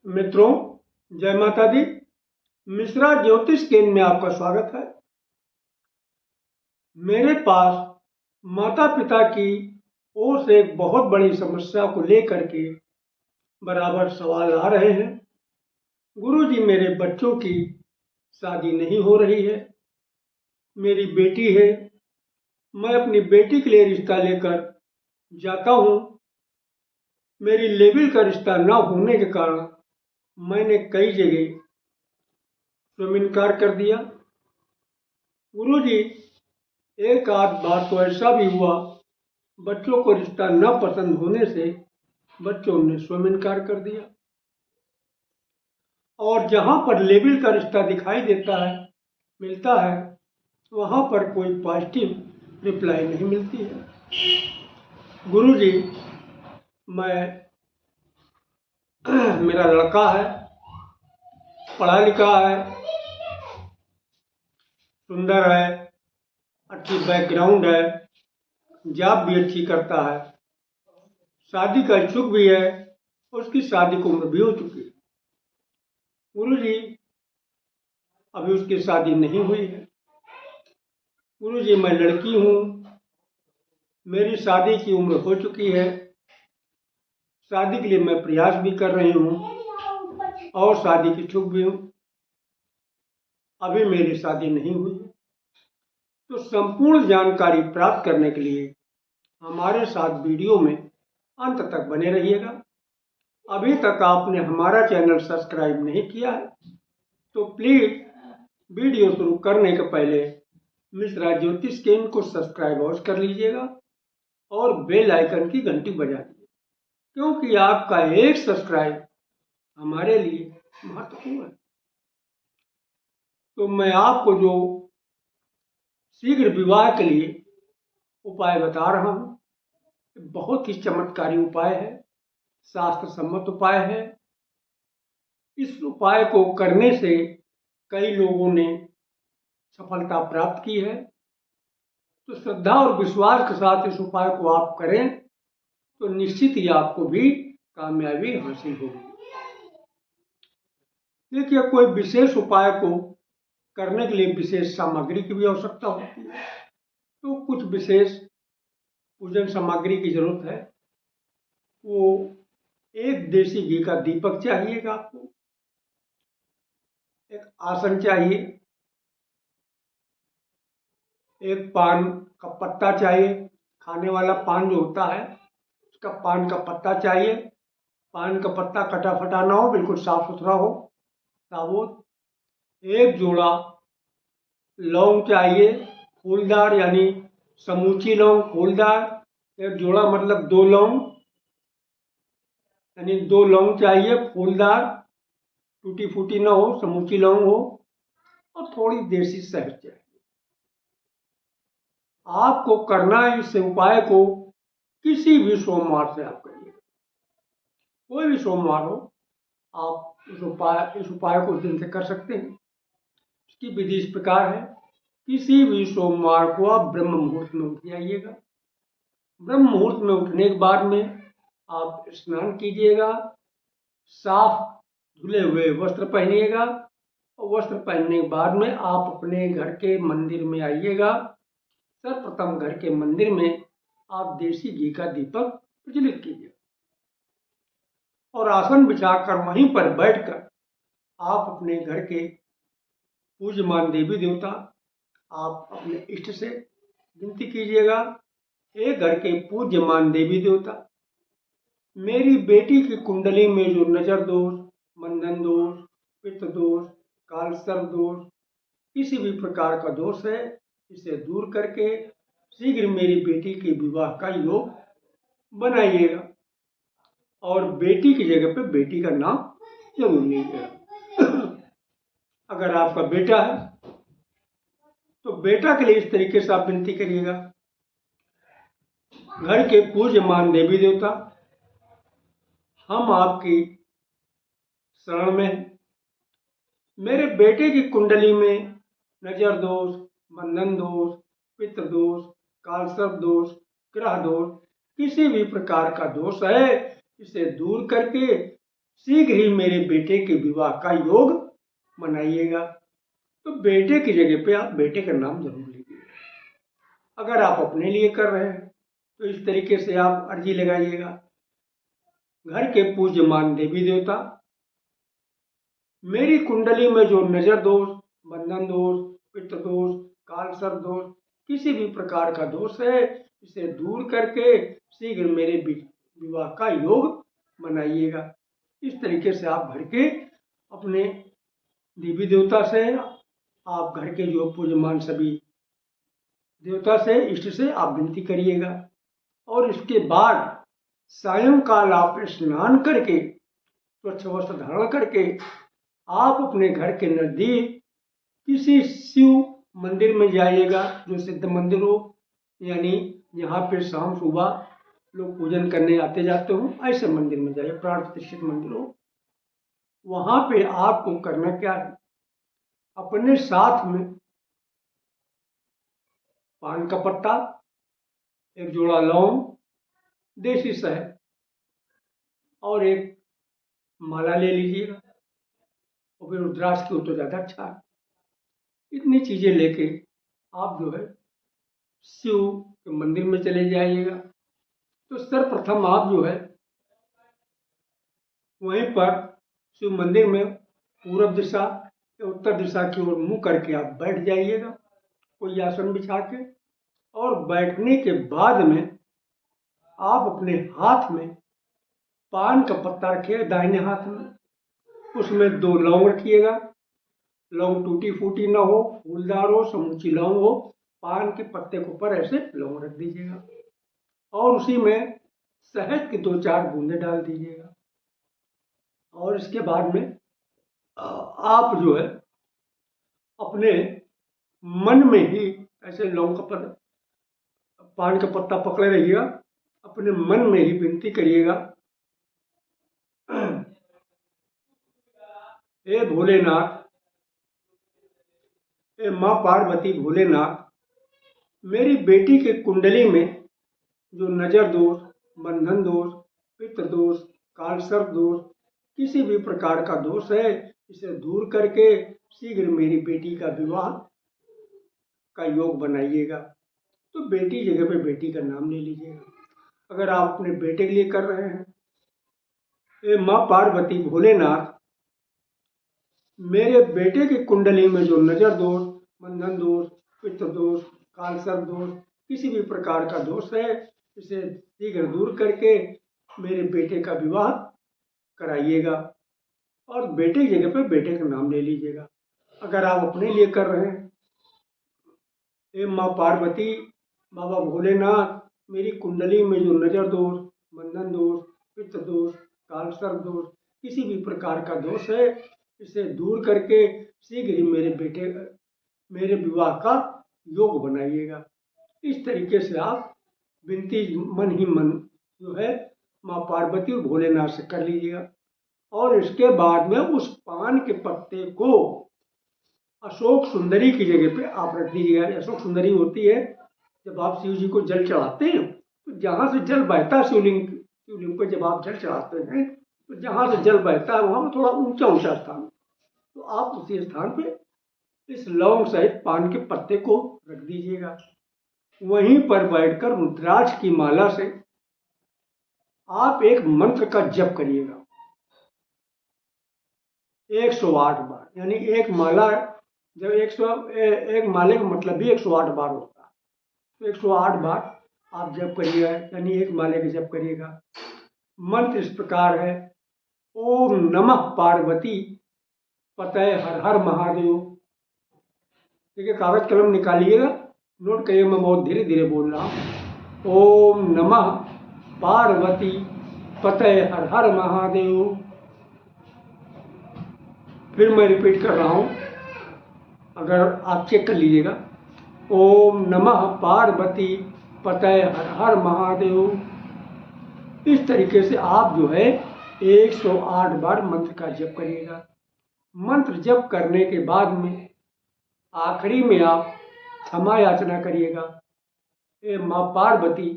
मित्रों, जय माता दी। मिश्रा ज्योतिष केंद्र में आपका स्वागत है। मेरे पास माता पिता की ओर से एक बहुत बड़ी समस्या को लेकर के बराबर सवाल आ रहे हैं। गुरुजी, मेरे बच्चों की शादी नहीं हो रही है। मेरी बेटी है, मैं अपनी बेटी के लिए रिश्ता लेकर जाता हूँ। मेरी लेवल का रिश्ता न होने के कारण मैंने कई जगह स्वयं इनकार कर दिया। गुरुजी, एक आध बार तो ऐसा भी हुआ, बच्चों को रिश्ता न पसंद होने से बच्चों ने स्वयं इनकार कर दिया। और जहाँ पर लेवल का रिश्ता दिखाई देता है, मिलता है, वहाँ पर कोई पॉजिटिव रिप्लाई नहीं मिलती है। गुरुजी, मेरा लड़का है, पढ़ा लिखा है, सुंदर है, अच्छी बैकग्राउंड है, जॉब भी अच्छी करता है, शादी का इच्छुक भी है, उसकी शादी की उम्र भी हो चुकी है। गुरुजी, अभी उसकी शादी नहीं हुई है। गुरुजी, मैं लड़की हूँ, मेरी शादी की उम्र हो चुकी है, शादी के लिए मैं प्रयास भी कर रही हूँ और शादी की इच्छुक भी हूँ, अभी मेरी शादी नहीं हुई है। तो संपूर्ण जानकारी प्राप्त करने के लिए हमारे साथ वीडियो में अंत तक बने रहिएगा। अभी तक आपने हमारा चैनल सब्सक्राइब नहीं किया है तो प्लीज वीडियो शुरू करने के पहले मिश्रा ज्योतिष केंद्र को सब्सक्राइब अवश्य कर लीजिएगा और बेल आइकन की घंटी बजा दीजिए, क्योंकि आपका एक सब्सक्राइब हमारे लिए महत्वपूर्ण है। तो मैं आपको जो शीघ्र विवाह के लिए उपाय बता रहा हूँ, बहुत ही चमत्कारी उपाय है, शास्त्र सम्मत उपाय है। इस उपाय को करने से कई लोगों ने सफलता प्राप्त की है। तो श्रद्धा और विश्वास के साथ इस उपाय को आप करें तो निश्चित ही आपको भी कामयाबी हासिल होगी। देखिए, कोई विशेष उपाय को करने के लिए विशेष सामग्री की भी आवश्यकता होती है, तो कुछ विशेष पूजन सामग्री की जरूरत है। वो एक देसी घी का दीपक चाहिएगा आपको, एक आसन चाहिए, एक पान का पत्ता चाहिए, खाने वाला पान जो होता है उसका पान का पत्ता चाहिए। पान का पत्ता कटा फटा ना हो, बिल्कुल साफ सुथरा हो, साबुत। एक जोड़ा लौंग चाहिए, फूलदार, यानी समूची लौंग फूलदार। एक जोड़ा मतलब 2 लौंग, यानी 2 लौंग चाहिए फूलदार, टूटी फूटी ना हो, समूची लौंग हो। और थोड़ी देसी शहद चाहिए। आपको करना है इस उपाय को किसी भी सोमवार से आप करिए, कोई भी सोमवार हो, आप इस उपाय को उस दिन से कर सकते हैं। इसकी विधि इस प्रकार है, किसी भी सोमवार को आप ब्रह्म मुहूर्त में उठ जाइएगा। ब्रह्म मुहूर्त में उठने के बाद में आप स्नान कीजिएगा, साफ धुले हुए वस्त्र पहनिएगा और वस्त्र पहनने के बाद में आप अपने घर के मंदिर में आइएगा। सर्वप्रथम घर के मंदिर में आप देसी घी का दीपक प्रज्वलित कीजिए और आसन बिछाकर वहीं पर बैठकर आप अपने घर के पूज्यमान देवी देवता, आप अपने इष्ट से विनती कीजिएगा। हे घर के पूज्यमान देवी देवता, मेरी बेटी की कुंडली में जो नजर दोष, बंधन दोष, पितृ दोष, काल सर्प दोष, किसी भी प्रकार का दोष है, इसे दूर करके शीघ्र मेरी बेटी के विवाह का योग बनाइएगा और बेटी की जगह पे बेटी का नाम जरूर लीजिएगा। अगर आपका बेटा है तो बेटा के लिए इस तरीके से आप विनती करिएगा। घर के पूज्यमान देवी देवता, हम आपकी शरण में हैं। मेरे बेटे की कुंडली में नजर दोष, बंधन दोष, पितृ दोष, कालसर्प दोष, ग्रह दोष, किसी भी प्रकार का दोष है, इसे दूर करके शीघ्र ही मेरे बेटे के विवाह का योग बनाइएगा। तो बेटे की जगह पे आप बेटे का नाम जरूर लीजिए। अगर आप अपने लिए कर रहे हैं तो इस तरीके से आप अर्जी लगाइएगा। घर के पूज्यमान देवी देवता, मेरी कुंडली में जो नजर दोष, बंधन दोष, पितृ दोष, काल सर्प दोष, किसी भी प्रकार का दोष है, इसे दूर करके शीघ्र मेरे विवाह का योग बनाइएगा। इस तरीके से आप घर के अपने देवी देवता से, आप घर के जो पूज्यमान सभी देवता से, इष्ट से आप विनती करिएगा। और इसके बाद सायंकाल आप स्नान करके, स्वच्छ वस्त्र धारण करके, आप अपने घर के नजदीक किसी शिव मंदिर में जाइएगा, जो सिद्ध मंदिर हो, यानी जहाँ पे शाम सुबह लोग पूजन करने आते जाते हो, ऐसे मंदिर में जाइए, प्राण प्रतिष्ठित मंदिर हो। वहां पे आपको करना क्या है, अपने साथ में पान का पत्ता, एक जोड़ा लौंग, देसी शहद और एक माला ले लीजिएगा। और फिर रुद्राक्ष की हो तो ज़्यादा अच्छा है। इतनी चीज़ें लेके आप जो है शिव के मंदिर में चले जाइएगा। तो सर्वप्रथम आप जो है वहीं पर शिव मंदिर में पूर्व दिशा या उत्तर दिशा की ओर मुंह करके आप बैठ जाइएगा, कोई आसन बिछा के। और बैठने के बाद में आप अपने हाथ में पान का पत्ता रखिएगा, दाहिने हाथ में, उसमें 2 लौंग रखिएगा। लौंग टूटी फूटी ना हो, फूलदार हो, समूची लौंग हो। पान के पत्ते के ऊपर ऐसे लौंग रख दीजिएगा और उसी में शहद की 2-4 बूंदे डाल दीजिएगा। और इसके बाद में आप जो है अपने मन में ही ऐसे लौंग का पान का पत्ता पकड़े रहिएगा, अपने मन में ही विनती करिएगा, हे भोलेनाथ, हे माँ पार्वती भोलेनाथ, मेरी बेटी के कुंडली में जो नजर दोष, बंधन दोष, पितृ दोष, काल सर्प दोष, किसी भी प्रकार का दोष है, इसे दूर करके शीघ्र मेरी बेटी का विवाह का योग बनाइएगा। तो बेटी जगह पे बेटी का नाम ले लीजिएगा। अगर आप अपने बेटे के लिए कर रहे हैं, ए माँ पार्वती भोलेनाथ, मेरे बेटे की कुंडली में जो नजर दोष, बंधन दोष, पितृ दोष, काल सर्प दोष, किसी भी प्रकार का दोष है, इसे शीघ्र दूर करके मेरे बेटे का विवाह कराइएगा। और बेटे की जगह पे बेटे का नाम ले लीजिएगा। अगर आप अपने लिए कर रहे हैं, हे माँ पार्वती, बाबा भोलेनाथ, मेरी कुंडली में जो नजर दोष, बंधन दोष, पितृ दोष, काल सर्प दोष, किसी भी प्रकार का दोष है, इसे दूर करके शीघ्र ही मेरे विवाह का योग बनाइएगा। इस तरीके से आप विनती मन ही मन जो है माँ पार्वती और भोलेनाथ से कर लीजिएगा। और इसके बाद में उस पान के पत्ते को अशोक सुंदरी की जगह पे आप रख दीजिएगा। अशोक सुंदरी होती है, जब आप शिव जी को जल चढ़ाते हैं तो जहाँ से जल बहता है शिवलिंग को जब आप जल चढ़ाते हैं तो जहाँ से जल बहता है वहाँ थोड़ा ऊंचा ऊंचा स्थान, तो आप उसी स्थान पे इस लौंग सहित पान के पत्ते को रख दीजिएगा। वहीं पर बैठकर रुद्राक्ष की माला से आप एक मंत्र का जप करिएगा 108 बार। यानी एक माला, जब एक माले का मतलब भी 108 बार होता है, तो 108 बार आप जप करिएगा, यानी एक माले का जप करिएगा। मंत्र इस प्रकार है, ओम नमः पार्वती पतये हर हर महादेव। देखिए, कागज कलम निकालिएगा, नोट करिए, मैं बहुत धीरे धीरे बोल रहा हूँ। ओम नमः पार्वती पतये हर हर महादेव। फिर मैं रिपीट कर रहा हूँ, अगर आप चेक कर लीजिएगा। ओम नमः पार्वती पतये हर हर महादेव। इस तरीके से आप जो है 108 बार मंत्र का जप करिएगा। मंत्र जप करने के बाद में आखिरी में आप क्षमा याचना करिएगा। ए माँ पार्वती,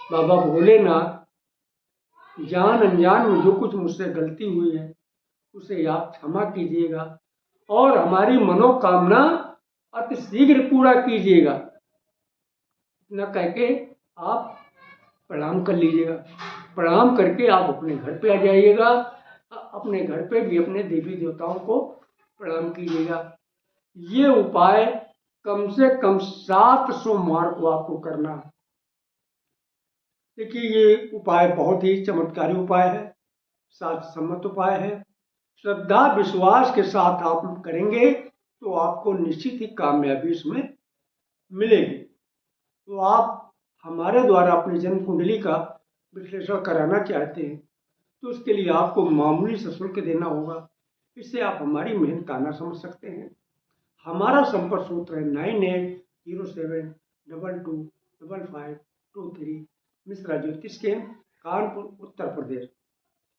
बाबा भोलेनाथ, जान अनजान में जो कुछ मुझसे गलती हुई है उसे आप क्षमा कीजिएगा और हमारी मनोकामना अति शीघ्र पूरा कीजिएगा। इतना कह के आप प्रणाम कर लीजिएगा। प्रणाम करके आप अपने घर पे आ जाइएगा। अपने घर पे भी अपने देवी देवताओं को प्रणाम कीजिएगा। ये उपाय कम से कम 7 सोमवार को आपको करना है। देखिए, ये उपाय बहुत ही चमत्कारी उपाय है, शास्त्र सम्मत उपाय है। श्रद्धा विश्वास के साथ आप करेंगे तो आपको निश्चित ही कामयाबी इसमें मिलेगी। तो आप हमारे द्वारा अपनी जन्म कुंडली का विश्लेषण कराना चाहते हैं तो उसके लिए आपको मामूली सा शुल्क देना होगा। इससे आप हमारी मेहनत का ना समझ सकते हैं। हमारा संपर्क सूत्र है 9807225523 मिश्रा ज्योतिष केंद्र, कानपुर, उत्तर प्रदेश।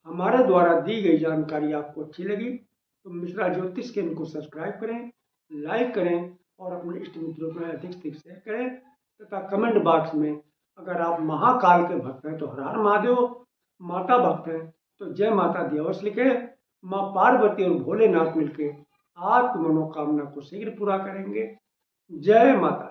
हमारे द्वारा दी गई जानकारी आपको अच्छी लगी तो मिश्रा ज्योतिष केंद्र को सब्सक्राइब करें, लाइक करें और अपने इष्ट मित्रों में अधिक से अधिक शेयर करें तथा कमेंट बॉक्स में अगर आप महाकाल के भक्त हैं तो हर हर महादेव, माता भक्त हैं तो जय माता दी अवश्य लिखें। माँ पार्वती और भोलेनाथ मिलके आपकी मनोकामना को शीघ्र पूरा करेंगे। जय माता।